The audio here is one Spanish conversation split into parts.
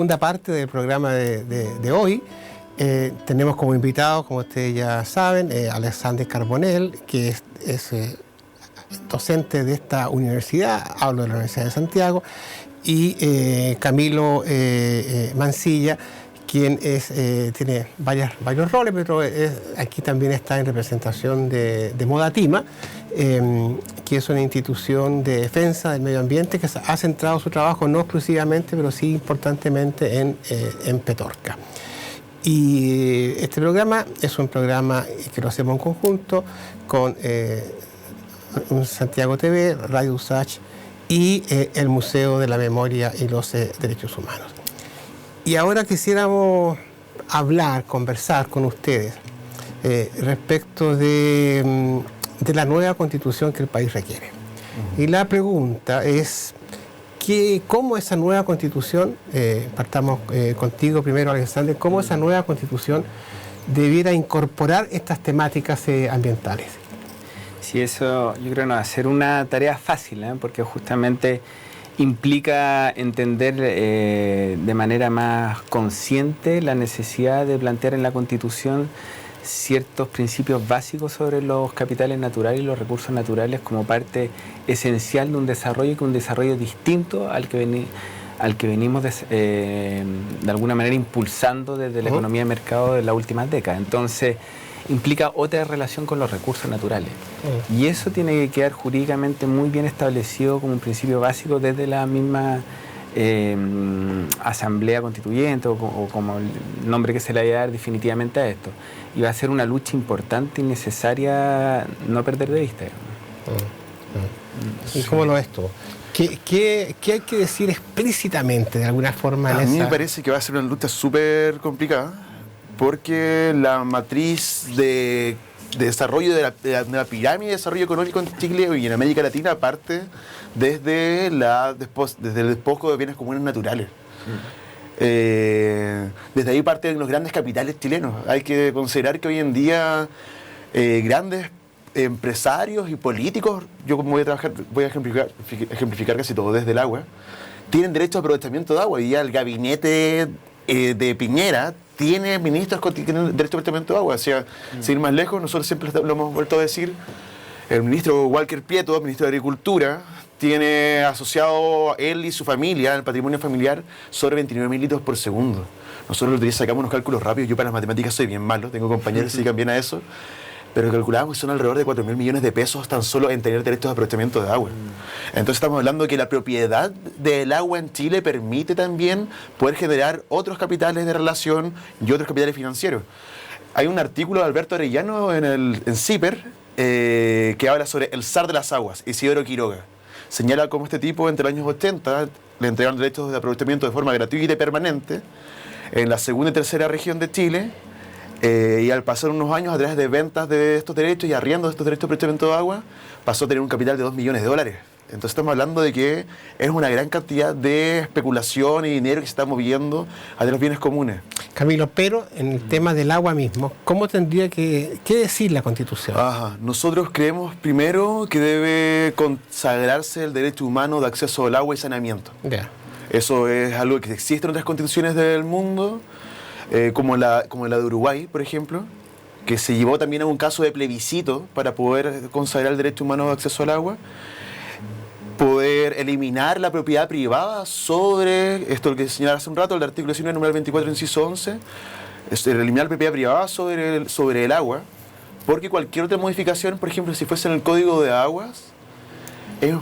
segunda parte del programa de hoy. Tenemos como invitados, como ustedes ya saben, Alexander Carbonell, que es docente de esta universidad, hablo de la Universidad de Santiago, y Camilo Mancilla, quien tiene varios roles, pero aquí también está en representación de Modatima, que es una institución de defensa del medio ambiente que ha centrado su trabajo no exclusivamente, pero sí importantemente en Petorca. Y este programa es un programa que lo hacemos en conjunto con Santiago TV, Radio USACH y el Museo de la Memoria y los Derechos Humanos. Y ahora quisiéramos conversar con ustedes respecto de la nueva constitución que el país requiere. Y la pregunta es, ¿cómo esa nueva constitución, partamos contigo primero, Alexander, cómo esa nueva constitución debiera incorporar estas temáticas ambientales? Sí, eso yo creo no va a ser una tarea fácil, porque justamente implica entender de manera más consciente la necesidad de plantear en la Constitución ciertos principios básicos sobre los capitales naturales y los recursos naturales como parte esencial de un desarrollo, que un desarrollo distinto al que venimos de alguna manera impulsando desde la economía de mercado de las últimas décadas. Entonces, implica otra relación con los recursos naturales. Y eso tiene que quedar jurídicamente muy bien establecido como un principio básico desde la misma Asamblea Constituyente o como el nombre que se le vaya a dar definitivamente a esto. Y va a ser una lucha importante y necesaria no perder de vista. ¿Y cómo lo ves tú? ¿Qué hay que decir explícitamente de alguna forma? A mí me parece que va a ser una lucha súper complicada, porque la matriz de desarrollo de la pirámide de desarrollo económico en Chile y en América Latina parte desde el despojo de bienes comunes naturales. Desde ahí parten los grandes capitales chilenos. Hay que considerar que hoy en día grandes empresarios y políticos, yo como voy a ejemplificar casi todo desde el agua, tienen derecho a aprovechamiento de agua. Y ya el gabinete de Piñera tiene ministros que tienen derecho a aprovechamiento de agua. O sea, sin ir más lejos, nosotros siempre lo hemos vuelto a decir, el ministro Walker Prieto, ministro de Agricultura, tiene asociado él y su familia, el patrimonio familiar, sobre 29.000 litros por segundo. Nosotros los días sacamos unos cálculos rápidos, yo para las matemáticas soy bien malo, tengo compañeros que se dedican bien a eso, pero calculamos que son alrededor de 4.000 millones de pesos tan solo en tener derechos de aprovechamiento de agua. Entonces estamos hablando de que la propiedad del agua en Chile permite también poder generar otros capitales de relación y otros capitales financieros. Hay un artículo de Alberto Arellano en CIPER que habla sobre el zar de las aguas, Isidoro Quiroga. Señala cómo este tipo entre los años 80 le entregaron derechos de aprovechamiento de forma gratuita y permanente en la segunda y tercera región de Chile. Y al pasar unos años, a través de ventas de estos derechos y arriendo de estos derechos de aprovechamiento de agua, pasó a tener un capital de $2 millones. Entonces estamos hablando de que es una gran cantidad de especulación y dinero que se está moviendo a los bienes comunes. Camilo, pero en el tema del agua mismo, ¿cómo tendría que decir la Constitución? Nosotros creemos primero que debe consagrarse el derecho humano de acceso al agua y saneamiento. Eso es algo que existe en otras constituciones del mundo, como la de Uruguay, por ejemplo, que se llevó también a un caso de plebiscito para poder consagrar el derecho humano de acceso al agua. Poder eliminar la propiedad privada sobre, esto lo que señalaba hace un rato, el artículo 19, numeral 24, inciso 11, eliminar la propiedad privada sobre el agua, porque cualquier otra modificación, por ejemplo, si fuese en el Código de Aguas, es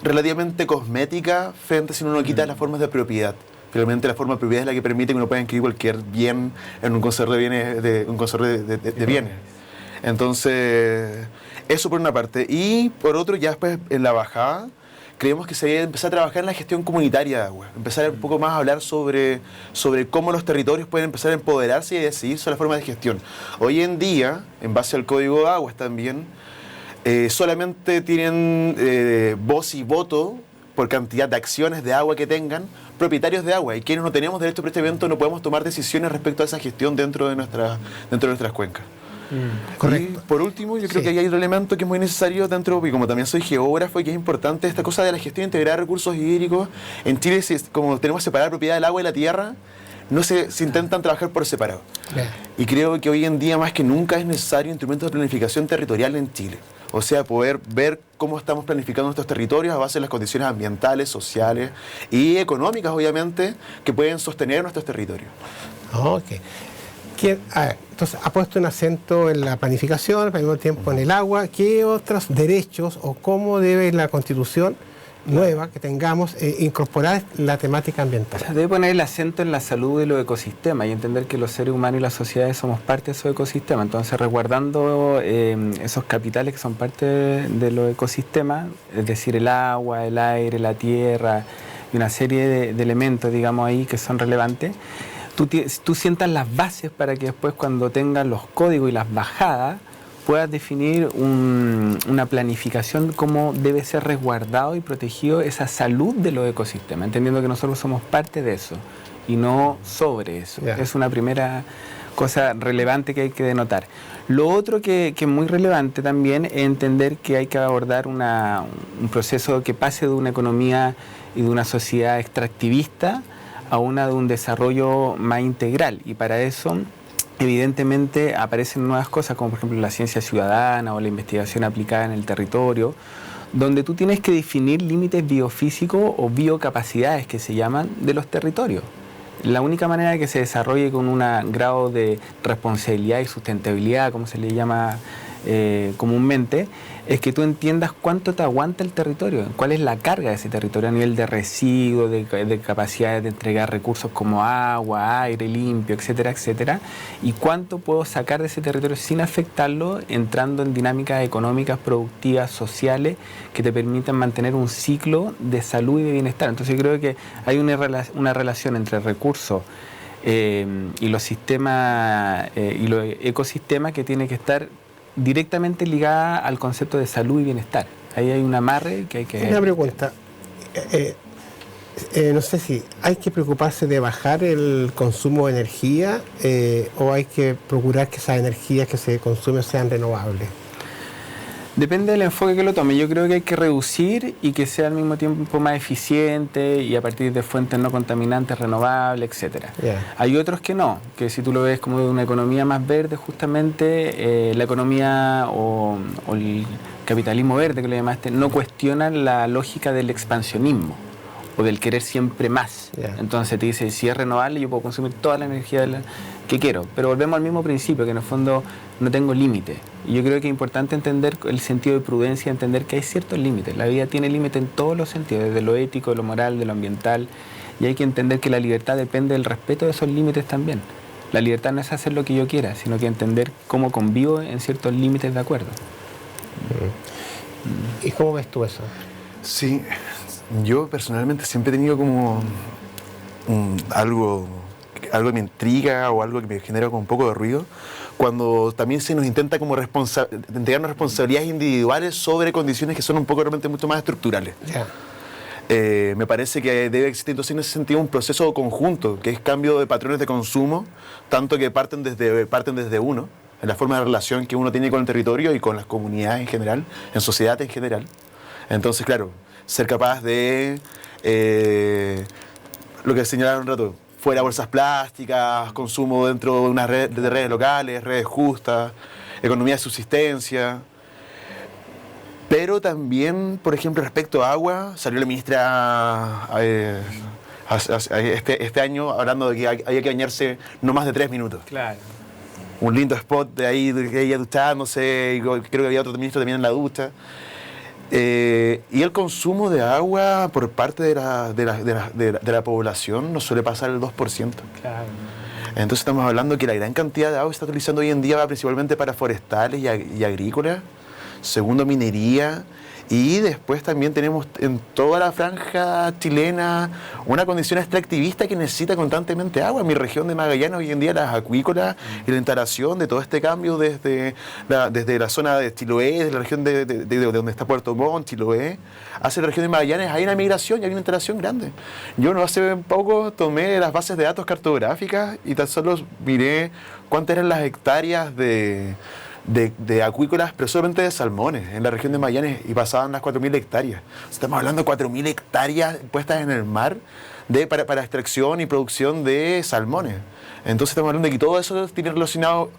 relativamente cosmética frente a si uno no quita las formas de propiedad. Finalmente la forma de propiedad es la que permite que uno pueda inscribir cualquier bien en un consorcio de bienes. Entonces, eso por una parte. Y por otro, ya después en la bajada, creemos que se debe empezar a trabajar en la gestión comunitaria de agua, empezar un poco más a hablar sobre cómo los territorios pueden empezar a empoderarse y decidir sobre la forma de gestión. Hoy en día, en base al Código de Aguas también, solamente tienen voz y voto por cantidad de acciones de agua que tengan propietarios de agua, y quienes no tenemos derecho a aprovechamiento no podemos tomar decisiones respecto a esa gestión dentro de nuestras cuencas. Correcto. Y por último, yo creo que ahí hay otro elemento que es muy necesario dentro, y como también soy geógrafo, y que es importante esta cosa de la gestión integrada de recursos hídricos. En Chile, como tenemos separada la propiedad del agua y la tierra, no se intentan trabajar por separado. Bien. Y creo que hoy en día más que nunca es necesario instrumentos de planificación territorial en Chile. O sea, poder ver cómo estamos planificando nuestros territorios a base de las condiciones ambientales, sociales y económicas, obviamente, que pueden sostener nuestros territorios. Ok. Entonces, ha puesto un acento en la planificación, al mismo tiempo en el agua. ¿Qué otros derechos o cómo debe la Constitución nueva que tengamos incorporar la temática ambiental? O sea, debe poner el acento en la salud de los ecosistemas y entender que los seres humanos y las sociedades somos parte de esos ecosistemas. Entonces, resguardando esos capitales que son parte de los ecosistemas, es decir, el agua, el aire, la tierra y una serie de elementos, digamos, ahí que son relevantes, tú sientas las bases para que después, cuando tengas los códigos y las bajadas, puedas definir una planificación cómo debe ser resguardado y protegido esa salud de los ecosistemas, entendiendo que nosotros somos parte de eso y no sobre eso. Yeah. Es una primera cosa relevante que hay que denotar. Lo otro que es muy relevante también es entender que hay que abordar un proceso que pase de una economía y de una sociedad extractivista a una de un desarrollo más integral, y para eso evidentemente aparecen nuevas cosas, como por ejemplo la ciencia ciudadana o la investigación aplicada en el territorio, donde tú tienes que definir límites biofísicos o biocapacidades que se llaman de los territorios. La única manera de que se desarrolle con un grado de responsabilidad y sustentabilidad, como se le llama comúnmente, es que tú entiendas cuánto te aguanta el territorio, cuál es la carga de ese territorio a nivel de residuos, de capacidades de entregar recursos como agua, aire limpio, etcétera, etcétera, y cuánto puedo sacar de ese territorio sin afectarlo, entrando en dinámicas económicas, productivas, sociales, que te permitan mantener un ciclo de salud y de bienestar. Entonces yo creo que hay una relación entre recursos y los sistemas y los ecosistemas que tiene que estar directamente ligada al concepto de salud y bienestar. Ahí hay un amarre que hay que... Una pregunta. No sé si hay que preocuparse de bajar el consumo de energía o hay que procurar que esas energías que se consumen sean renovables. Depende del enfoque que lo tome. Yo creo que hay que reducir y que sea al mismo tiempo más eficiente y a partir de fuentes no contaminantes, renovables, etcétera. Yeah. Hay otros que no, que si tú lo ves como de una economía más verde, justamente la economía o el capitalismo verde, que lo llamaste, no cuestiona la lógica del expansionismo o del querer siempre más. Yeah. Entonces te dice, si es renovable, yo puedo consumir toda la energía que quiero. Pero volvemos al mismo principio, que en el fondo no tengo límite. Y yo creo que es importante entender el sentido de prudencia, entender que hay ciertos límites. La vida tiene límites en todos los sentidos, desde lo ético, de lo moral, de lo ambiental. Y hay que entender que la libertad depende del respeto de esos límites también. La libertad no es hacer lo que yo quiera, sino que entender cómo convivo en ciertos límites de acuerdo. ¿Y cómo ves tú eso? Sí, yo personalmente siempre he tenido como algo que me intriga o algo que me genera como un poco de ruido, cuando también se nos intenta como entregarnos responsabilidades individuales sobre condiciones que son un poco realmente mucho más estructurales. Yeah. Me parece que debe existir entonces en ese sentido un proceso conjunto, que es cambio de patrones de consumo, tanto que parten desde uno, en la forma de relación que uno tiene con el territorio y con las comunidades en general, en sociedad en general. Entonces, claro, ser capaz de lo que señalaron un rato, fuera bolsas plásticas, consumo dentro de una red de redes locales, redes justas, economía de subsistencia. Pero también, por ejemplo, respecto a agua, salió la ministra este año hablando de que había que bañarse no más de 3 minutos. Claro. Un lindo spot de ahí, de ella duchándose, y creo que había otro ministro también en la ducha. Y el consumo de agua por parte de la población no suele pasar el 2%. Claro. Entonces estamos hablando que la gran cantidad de agua que se está utilizando hoy en día va principalmente para forestales y agrícolas, segundo minería, Y después también tenemos en toda la franja chilena una condición extractivista que necesita constantemente agua. En mi región de Magallanes hoy en día las acuícolas y la instalación de todo este cambio desde la zona de Chiloé, desde la región de donde está Puerto Montt, Chiloé, hacia la región de Magallanes hay una migración y hay una instalación grande. Yo no hace poco tomé las bases de datos cartográficas y tan solo miré cuántas eran las hectáreas de acuícolas, pero solamente de salmones en la región de Magallanes, y pasaban las 4.000 hectáreas. Estamos hablando de 4.000 hectáreas puestas en el mar para extracción y producción de salmones. Entonces estamos hablando de que todo eso tiene relacionado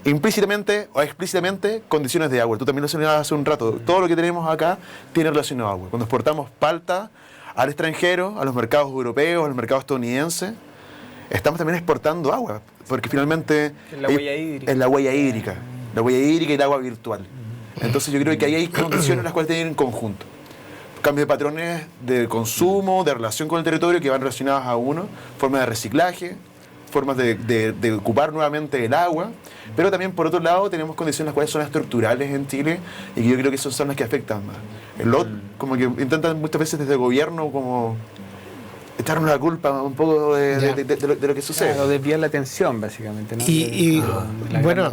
implícitamente o explícitamente condiciones de agua. Tú también lo señalabas hace un rato. Todo lo que tenemos acá tiene relacionado a agua. Cuando exportamos palta al extranjero, a los mercados europeos, al mercado estadounidense, estamos también exportando agua, porque finalmente es la huella hídrica. Es la huella hídrica. La huella hídrica y el agua virtual. Entonces yo creo que ahí hay condiciones en las cuales tienen en conjunto. Cambios de patrones de consumo, de relación con el territorio que van relacionadas a uno, formas de reciclaje, formas de ocupar nuevamente el agua, pero también por otro lado tenemos condiciones las cuales son estructurales en Chile y que yo creo que son las que afectan más. Como que intentan muchas veces desde el gobierno como echarnos la culpa un poco de lo que sucede. Claro, desviar la atención, básicamente, ¿no? Bueno,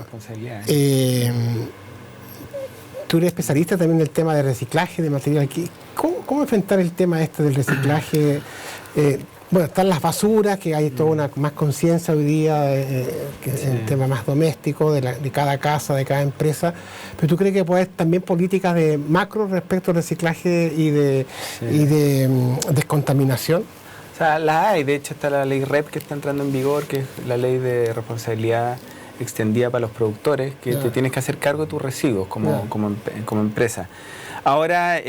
tú eres especialista también en el tema de reciclaje de material. ¿Cómo enfrentar el tema del reciclaje? Bueno, están las basuras, que hay toda una más conciencia hoy día, que es el tema más doméstico de cada casa, de cada empresa. Pero ¿tú crees que puede haber también políticas de macro respecto al reciclaje y de descontaminación? O sea, las hay. De hecho, está la ley REP que está entrando en vigor, que es la ley de responsabilidad extendida para los productores, que te tienes que hacer cargo de tus residuos como empresa. Ahora,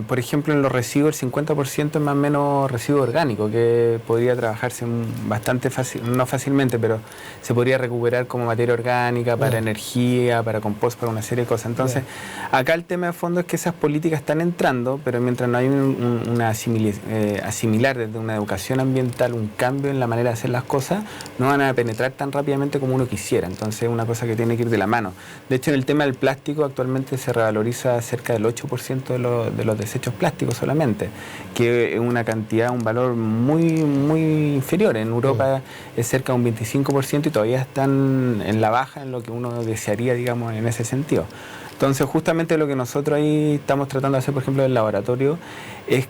por ejemplo, en los residuos el 50% es más o menos residuo orgánico, que podría trabajarse bastante fácil, no fácilmente, pero se podría recuperar como materia orgánica para energía, para compost, para una serie de cosas. Entonces, acá el tema de fondo es que esas políticas están entrando, pero mientras no hay asimilar desde una educación ambiental un cambio en la manera de hacer las cosas, no van a penetrar tan rápidamente como uno quisiera. Entonces, es una cosa que tiene que ir de la mano. De hecho, en el tema del plástico actualmente se revaloriza cerca del 8% de los desechos plásticos solamente, que es una cantidad, un valor muy inferior. En Europa es cerca de un 25% y todavía están en la baja en lo que uno desearía, digamos, en ese sentido. Entonces, justamente lo que nosotros ahí estamos tratando de hacer, por ejemplo, en el laboratorio, es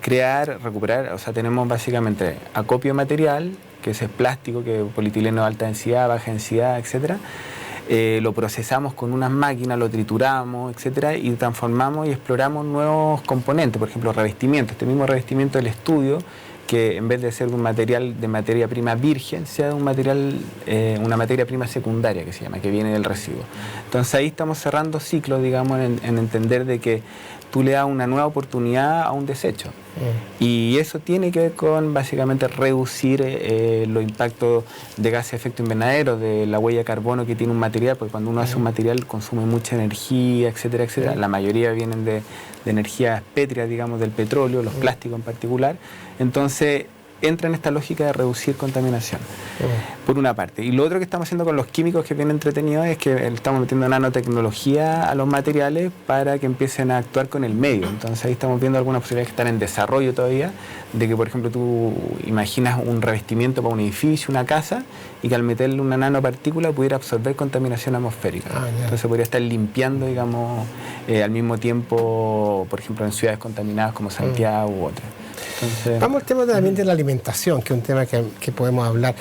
recuperar, o sea, tenemos básicamente acopio de material, que es el plástico, que es polietileno de alta densidad, baja densidad, etcétera. Lo procesamos con unas máquinas, lo trituramos, etcétera, y transformamos y exploramos nuevos componentes, por ejemplo, revestimiento. Este mismo revestimiento del estudio, que en vez de ser un material de materia prima virgen, sea una materia prima secundaria, que se llama, que viene del residuo. Entonces ahí estamos cerrando ciclos, digamos, en entender de que tú le das una nueva oportunidad a un desecho. Y eso tiene que ver con básicamente reducir los impactos de gases de efecto invernadero, de la huella de carbono que tiene un material, porque cuando uno hace un material consume mucha energía, etcétera, etcétera. La mayoría vienen de energías pétreas, digamos, del petróleo, los plásticos en particular. Entonces entra en esta lógica de reducir contaminación, por una parte. Y lo otro que estamos haciendo con los químicos, que es bien entretenido, es que estamos metiendo nanotecnología a los materiales para que empiecen a actuar con el medio. Entonces ahí estamos viendo algunas posibilidades que están en desarrollo todavía, de que, por ejemplo, tú imaginas un revestimiento para un edificio, una casa, y que al meterle una nanopartícula pudiera absorber contaminación atmosférica. Entonces podría estar limpiando, digamos, al mismo tiempo, por ejemplo, en ciudades contaminadas como Santiago u otras. Entonces, vamos al tema también de la alimentación, que es un tema que podemos hablar.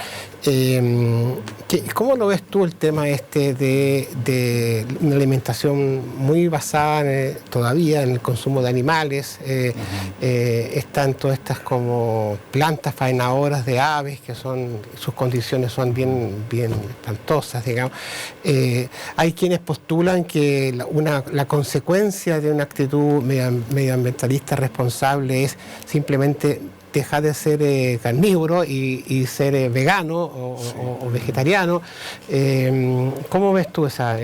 ¿Cómo lo ves tú el tema de una alimentación muy basada todavía en el consumo de animales? Están todas estas como plantas faenadoras de aves, que sus condiciones son bien espantosas, digamos. Hay quienes postulan que la consecuencia de una actitud medioambientalista responsable es simplemente dejar de ser carnívoro y ser vegano o vegetariano. ¿Cómo ves tú esa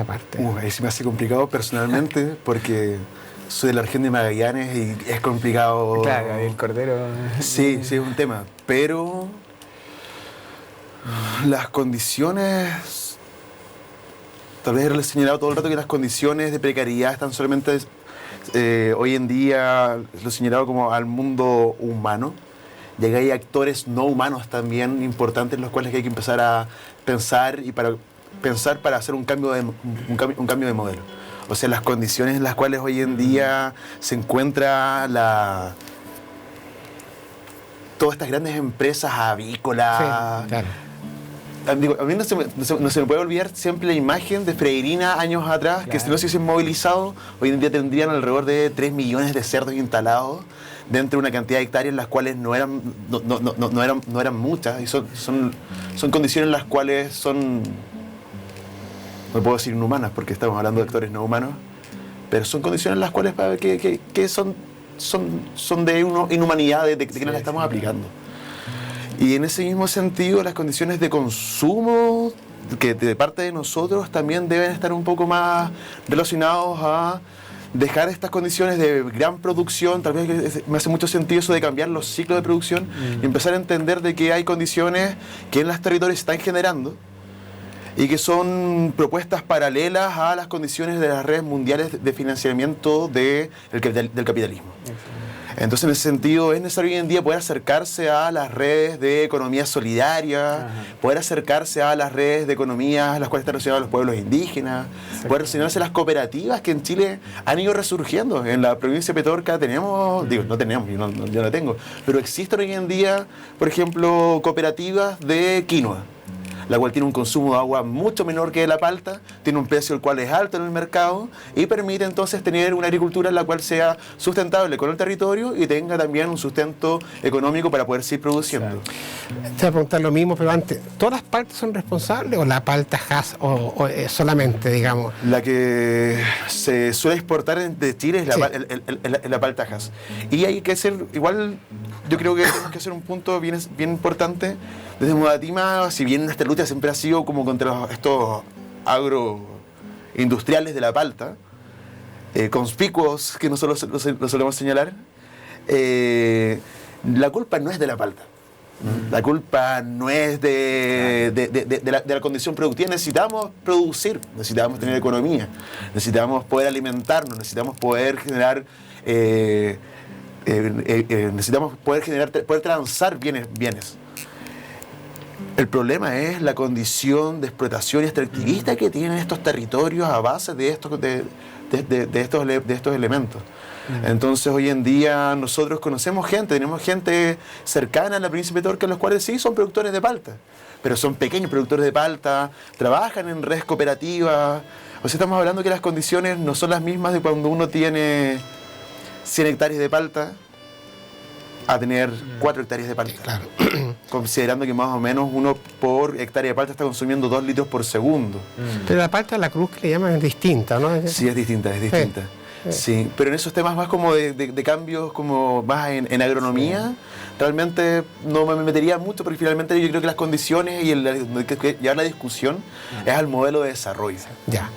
parte? Ahí se me hace complicado personalmente, porque soy de la región de Magallanes y es complicado. Claro, el cordero. Sí, es un tema. Pero las condiciones, tal vez he señalado todo el rato que las condiciones de precariedad están solamente Hoy en día lo señalado como al mundo humano, y hay actores no humanos también importantes en los cuales hay que empezar a pensar y para hacer un cambio de modelo. O sea, las condiciones en las cuales hoy en día se encuentra todas estas grandes empresas avícolas. Sí, claro. Digo, a mí no se me puede olvidar siempre la imagen de Freirina años atrás, claro, que si no se hubiesen movilizado, hoy en día tendrían alrededor de 3 millones de cerdos instalados dentro de una cantidad de hectáreas en las cuales no eran muchas, y son condiciones en las cuales son, no puedo decir inhumanas porque estamos hablando de actores no humanos, pero son condiciones en las cuales que son de inhumanidad de que nos las estamos aplicando. Y en ese mismo sentido, las condiciones de consumo que de parte de nosotros también deben estar un poco más relacionados a dejar estas condiciones de gran producción. Tal vez me hace mucho sentido eso de cambiar los ciclos de producción y empezar a entender de que hay condiciones que en los territorios se están generando y que son propuestas paralelas a las condiciones de las redes mundiales de financiamiento del capitalismo. Entonces, en ese sentido, es necesario hoy en día poder acercarse a las redes de economía solidaria, poder acercarse a las redes de economías las cuales están relacionadas a los pueblos indígenas, poder relacionarse a las cooperativas que en Chile han ido resurgiendo. En la provincia de Petorca tenemos, yo no la tengo, pero existen hoy en día, por ejemplo, cooperativas de quinoa, la cual tiene un consumo de agua mucho menor que la palta, tiene un precio el cual es alto en el mercado y permite entonces tener una agricultura en la cual sea sustentable con el territorio y tenga también un sustento económico para poder seguir produciendo. Te voy a preguntar lo mismo, pero antes, ¿todas las paltas son responsables o la palta Hass o solamente, digamos? La que se suele exportar de Chile es la palta Hass. Y hay que hacer, igual, yo creo que tenemos que hacer un punto bien importante. Desde Modatima, si bien nuestra lucha siempre ha sido como contra estos agroindustriales de la palta, conspicuos que nosotros lo solemos señalar, la culpa no es de la palta. La culpa no es de la condición productiva. Necesitamos producir, necesitamos tener economía, necesitamos poder alimentarnos, necesitamos poder generar, poder transar bienes. El problema es la condición de explotación y extractivista que tienen estos territorios a base de estos elementos. Entonces, hoy en día nosotros conocemos tenemos gente cercana a la provincia de Petorca, los cuales sí son productores de palta, pero son pequeños productores de palta, trabajan en redes cooperativas. O sea, estamos hablando que las condiciones no son las mismas de cuando uno tiene 100 hectáreas de palta a tener 4 hectáreas de palta. Claro. Considerando que más o menos uno por hectárea de palta está consumiendo 2 litros por segundo. Pero la palta, la cruz que le llaman, es distinta, ¿no? Sí, es distinta. Sí, pero en esos temas más como de cambios como más en agronomía, realmente no me metería mucho porque finalmente yo creo que las condiciones y llevar la discusión es al modelo de desarrollo. Ya.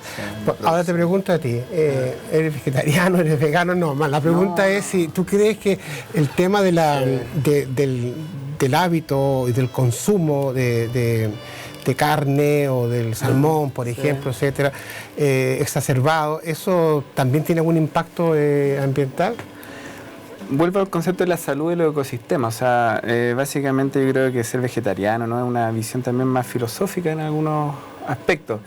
Ahora te pregunto a ti, ¿eres vegetariano, eres vegano? No, la pregunta es si tú crees que el tema del hábito y del consumo de carne o del salmón, por ejemplo, etcétera, exacerbado, ¿eso también tiene algún impacto ambiental? Vuelvo al concepto de la salud de los ecosistemas. O sea, básicamente yo creo que ser vegetariano, ¿no?, es una visión también más filosófica en algunos aspectos.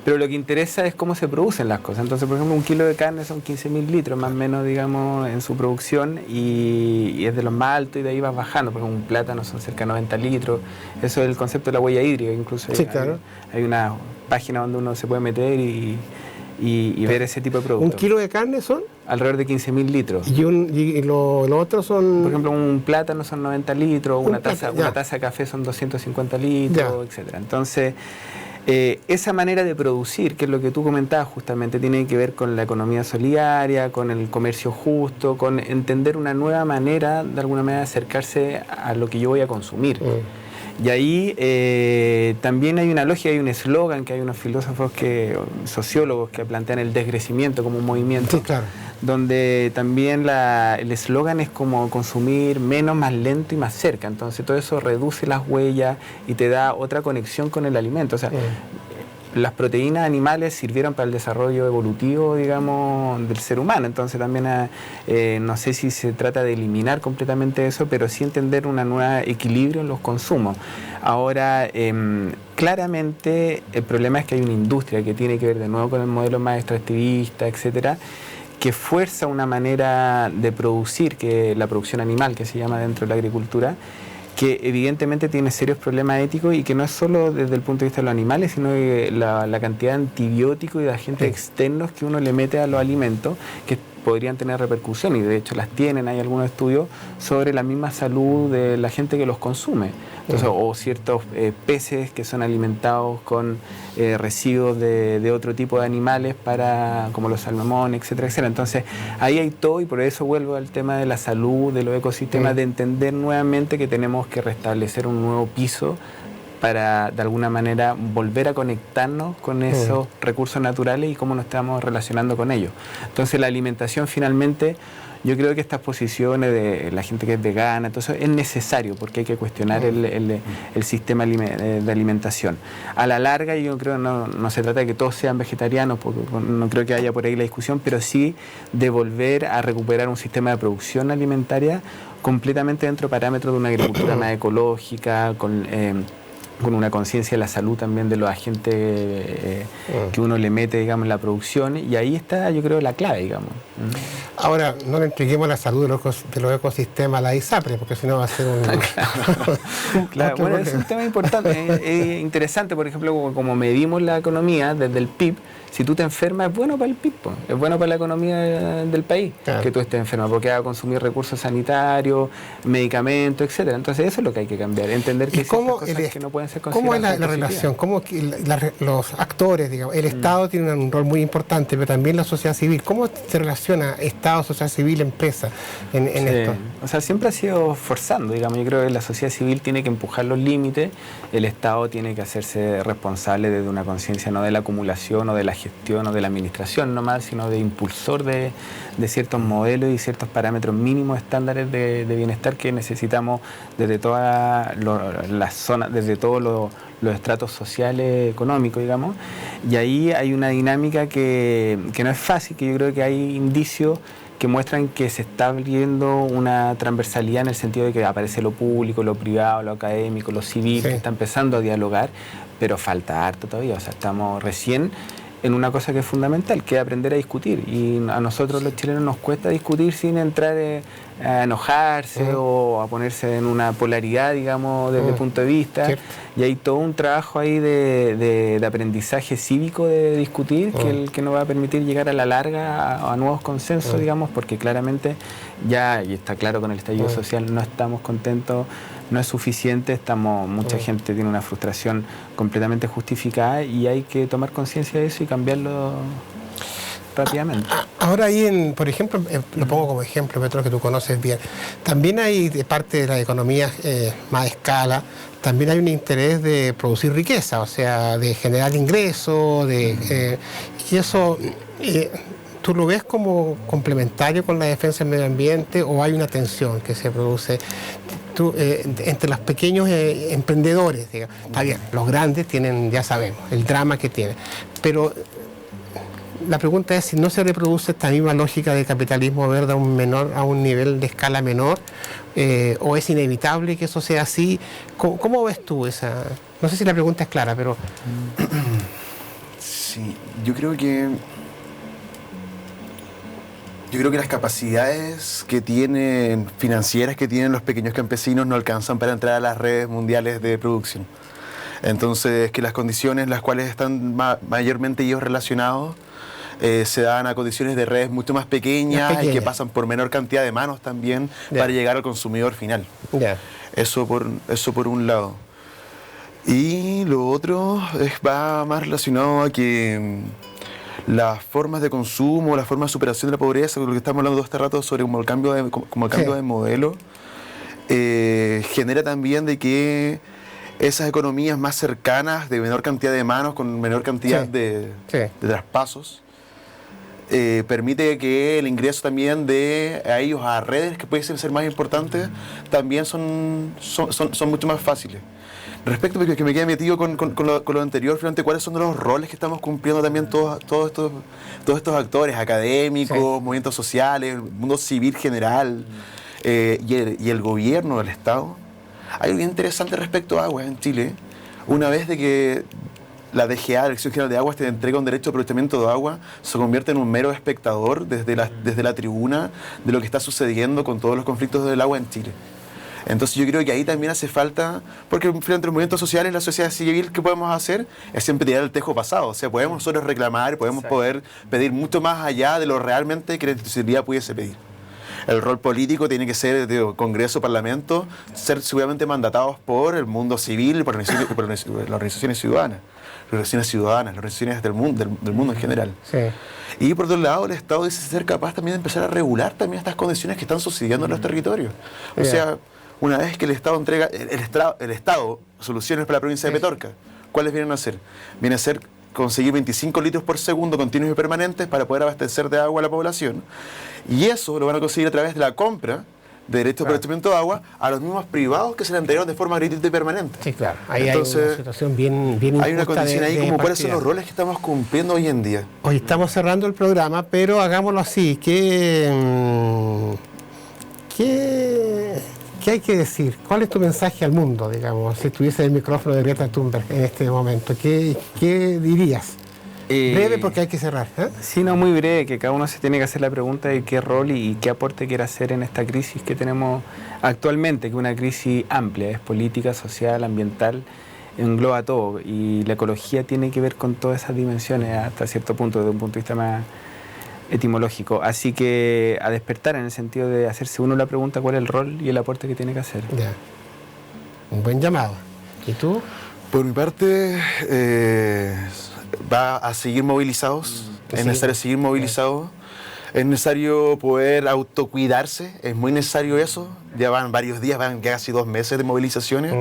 Pero lo que interesa es cómo se producen las cosas. Entonces, por ejemplo, un kilo de carne son 15.000 litros, más o menos, digamos, en su producción, y es de los más altos y de ahí vas bajando. Por ejemplo, un plátano son cerca de 90 litros. Eso es el concepto de la huella hídrica. Incluso sí, claro. Hay una página donde uno se puede meter y ver ese tipo de productos. ¿Un kilo de carne son? Alrededor de 15.000 litros. ¿Y lo otro son? Por ejemplo, un plátano son 90 litros, una taza de café son 250 litros, etcétera. Entonces, esa manera de producir, que es lo que tú comentabas justamente, tiene que ver con la economía solidaria, con el comercio justo, con entender una nueva manera, de alguna manera, de acercarse a lo que yo voy a consumir. Y ahí también hay una lógica, hay un eslogan que hay unos filósofos, sociólogos, que plantean el descrecimiento como un movimiento. Sí, claro. Donde también el eslogan es como consumir menos, más lento y más cerca. Entonces todo eso reduce las huellas y te da otra conexión con el alimento. O sea, las proteínas animales sirvieron para el desarrollo evolutivo, digamos, del ser humano. Entonces también no sé si se trata de eliminar completamente eso, pero sí entender un nuevo equilibrio en los consumos. Ahora, claramente el problema es que hay una industria que tiene que ver de nuevo con el modelo más extractivista, etcétera, que fuerza una manera de producir, que la producción animal, que se llama dentro de la agricultura, que evidentemente tiene serios problemas éticos y que no es solo desde el punto de vista de los animales, sino que la cantidad de antibióticos y de agentes externos que uno le mete a los alimentos que podrían tener repercusión, y de hecho las tienen. Hay algunos estudios sobre la misma salud de la gente que los consume. Entonces, o ciertos peces que son alimentados con residuos de otro tipo de animales, como los salmones, etcétera, etcétera. Entonces, ahí hay todo, y por eso vuelvo al tema de la salud, de los ecosistemas, de entender nuevamente que tenemos que restablecer un nuevo piso para, de alguna manera, volver a conectarnos con esos recursos naturales y cómo nos estamos relacionando con ellos. Entonces, la alimentación, finalmente, yo creo que estas posiciones de la gente que es vegana, entonces es necesario, porque hay que cuestionar el sistema de alimentación. A la larga, yo creo que no se trata de que todos sean vegetarianos, porque no creo que haya por ahí la discusión, pero sí de volver a recuperar un sistema de producción alimentaria completamente dentro de parámetros de una agricultura más ecológica, con una conciencia de la salud también de los agentes que uno le mete, digamos, en la producción, y ahí está, yo creo, la clave, digamos. Ahora, no le entreguemos la salud de los ecosistemas a la ISAPRE, porque si no va a ser un... Claro, bueno, es un tema importante, es interesante, por ejemplo, como medimos la economía desde el PIB. Si tú te enfermas, es bueno para el PIB, es bueno para la economía del país, claro, que tú estés enfermo, porque vas a consumir recursos sanitarios, medicamentos, etcétera. Entonces eso es lo que hay que cambiar, entender que hay cosas que no pueden ser consideradas. ¿Cómo es la relación? ¿Cómo los actores, digamos, el Estado tiene un rol muy importante, pero también la sociedad civil? ¿Cómo se relaciona Estado, sociedad civil, empresa en esto? O sea, siempre ha sido forzando, digamos. Yo creo que la sociedad civil tiene que empujar los límites, el Estado tiene que hacerse responsable desde una conciencia no de la acumulación o de la gestión o de la administración nomás, sino de impulsor de ciertos modelos y ciertos parámetros mínimos estándares de bienestar que necesitamos desde todas las zonas, desde todos los estratos sociales, económicos, digamos. Y ahí hay una dinámica que no es fácil, que yo creo que hay indicios que muestran que se está abriendo una transversalidad en el sentido de que aparece lo público, lo privado, lo académico, lo civil, que está empezando a dialogar, pero falta harto todavía. O sea, estamos recién en una cosa que es fundamental, que es aprender a discutir. Y a nosotros los chilenos nos cuesta discutir sin entrar a enojarse o a ponerse en una polaridad, digamos, desde el punto de vista. Cierto. Y hay todo un trabajo ahí de aprendizaje cívico de discutir, que nos va a permitir llegar a la larga a nuevos consensos, digamos, porque claramente ya, y está claro con el estallido social, no estamos contentos, no es suficiente, mucha gente tiene una frustración completamente justificada y hay que tomar conciencia de eso y cambiarlo rápidamente. Ahora ahí, por ejemplo, lo pongo como ejemplo, Petro, que tú conoces bien, también hay de parte de la economía más a escala, también hay un interés de producir riqueza, o sea, de generar ingresos, y eso... ¿Tú lo ves como complementario con la defensa del medio ambiente o hay una tensión que se produce entre los pequeños emprendedores? Digamos? Está bien, los grandes tienen, ya sabemos, el drama que tienen, pero la pregunta es si no se reproduce esta misma lógica del capitalismo verde a un nivel de escala menor, o es inevitable que eso sea así. ¿Cómo ves tú esa? No sé si la pregunta es clara, pero... Sí, yo creo que las capacidades que tienen, financieras que tienen los pequeños campesinos no alcanzan para entrar a las redes mundiales de producción. Entonces, que las condiciones en las cuales están mayormente ellos relacionados se dan a condiciones de redes mucho más pequeñas y que pasan por menor cantidad de manos también para llegar al consumidor final. Eso por un lado. Y lo otro va más relacionado a que las formas de consumo, las formas de superación de la pobreza, lo que estamos hablando todo este rato sobre como el cambio de modelo, genera también de que esas economías más cercanas, de menor cantidad de manos, con menor cantidad de traspasos, permite que el ingreso también a ellos a redes que pueden ser más importantes también son mucho más fáciles. Respecto, porque que me quedé metido con lo anterior, finalmente, ¿cuáles son los roles que estamos cumpliendo también todos estos actores académicos, Sí. movimientos sociales, el mundo civil general y el gobierno del Estado? Hay algo bien interesante respecto a aguas en Chile. Una vez de que la DGA, la Dirección General de Aguas, te entrega un derecho de aprovechamiento de agua, se convierte en un mero espectador desde la tribuna de lo que está sucediendo con todos los conflictos del agua en Chile. Entonces yo creo que ahí también hace falta, porque frente a los movimientos sociales, la sociedad civil, ¿qué podemos hacer? Es siempre tirar el tejo pasado. O sea, podemos nosotros reclamar, podemos poder pedir mucho más allá de lo realmente que la institucionalidad pudiese pedir. El rol político tiene que ser de Congreso, Parlamento, ser seguramente mandatados por el mundo civil, por las organizaciones ciudadanas, las organizaciones del mundo en general. Sí. Y por otro lado, el Estado dice ser capaz también de empezar a regular también estas condiciones que están sucediendo en los territorios. O sea, una vez que el Estado entrega, el Estado soluciones para la provincia de Petorca, ¿cuáles vienen a hacer? Viene a ser conseguir 25 litros por segundo continuos y permanentes para poder abastecer de agua a la población. Y eso lo van a conseguir a través de la compra de derechos de aprovechamiento de agua a los mismos privados que se le entregaron de forma gratuita y permanente. Sí, claro. Ahí Entonces, hay una situación bien hay una condición ahí como cuáles son partida. los roles que estamos cumpliendo hoy en día. Hoy estamos cerrando el programa, pero hagámoslo así. ¿Qué hay que decir? ¿Cuál es tu mensaje al mundo, digamos, si tuviese el micrófono de Greta Thunberg en este momento? ¿Qué dirías? Breve, porque hay que cerrar. Sí, no, muy breve, que cada uno se tiene que hacer la pregunta de qué rol y qué aporte quiere hacer en esta crisis que tenemos actualmente, que es una crisis amplia, es política, social, ambiental, engloba todo, y la ecología tiene que ver con todas esas dimensiones hasta cierto punto, desde un punto de vista más etimológico. Así que a despertar en el sentido de hacerse uno la pregunta cuál es el rol y el aporte que tiene que hacer. Ya. Un buen llamado. ¿Y tú? Por mi parte, va a seguir movilizados, es necesario seguir movilizados, es necesario poder autocuidarse, es muy necesario eso. Ya van varios días, van ya casi 2 meses de movilizaciones.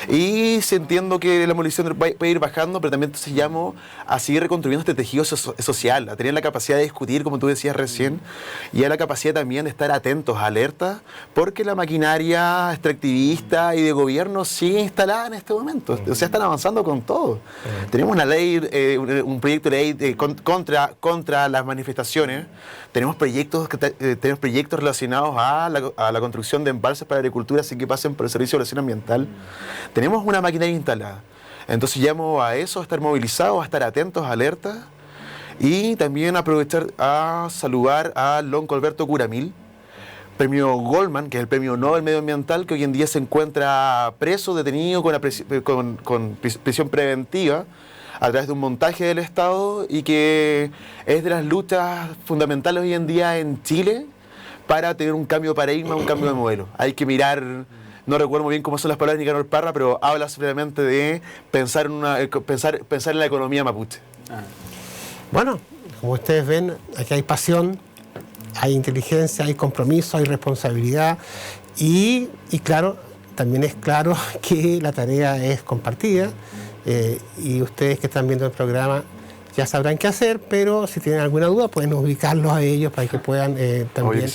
Y sí entiendo que la movilización puede ir bajando, pero también entonces llamo a seguir reconstruyendo este tejido social, a tener la capacidad de discutir, como tú decías recién, y a la capacidad también de estar atentos, alertas, porque la maquinaria extractivista y de gobierno sigue instalada en este momento. O sea, están avanzando con todo. Tenemos una ley, un proyecto de ley contra las manifestaciones. Tenemos proyectos relacionados a la construcción de embalses para la agricultura sin que pasen por el Servicio de Evaluación Ambiental. Tenemos una maquinaria instalada. Entonces llamo a eso, a estar movilizados, a estar atentos, alertas, y también aprovechar a saludar a Lonco Alberto Curamil, premio Goldman, que es el premio Nobel medioambiental, que hoy en día se encuentra preso, detenido con prisión preventiva a través de un montaje del Estado, y que es de las luchas fundamentales hoy en día en Chile para tener un cambio de paradigma, un cambio de modelo. Hay que mirar, no recuerdo muy bien cómo son las palabras de Nicanor Parra, pero habla simplemente de pensar en la economía mapuche. Bueno, como ustedes ven, aquí hay pasión, hay inteligencia, hay compromiso, hay responsabilidad y claro, también es claro que la tarea es compartida y ustedes que están viendo el programa ya sabrán qué hacer, pero si tienen alguna duda pueden ubicarlos a ellos para que puedan también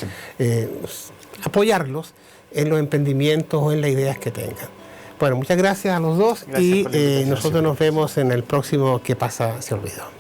apoyarlos en los emprendimientos o en las ideas que tengan. Bueno, muchas gracias a los dos. Gracias y nosotros nos vemos en el próximo ¿Qué pasa? Se olvidó.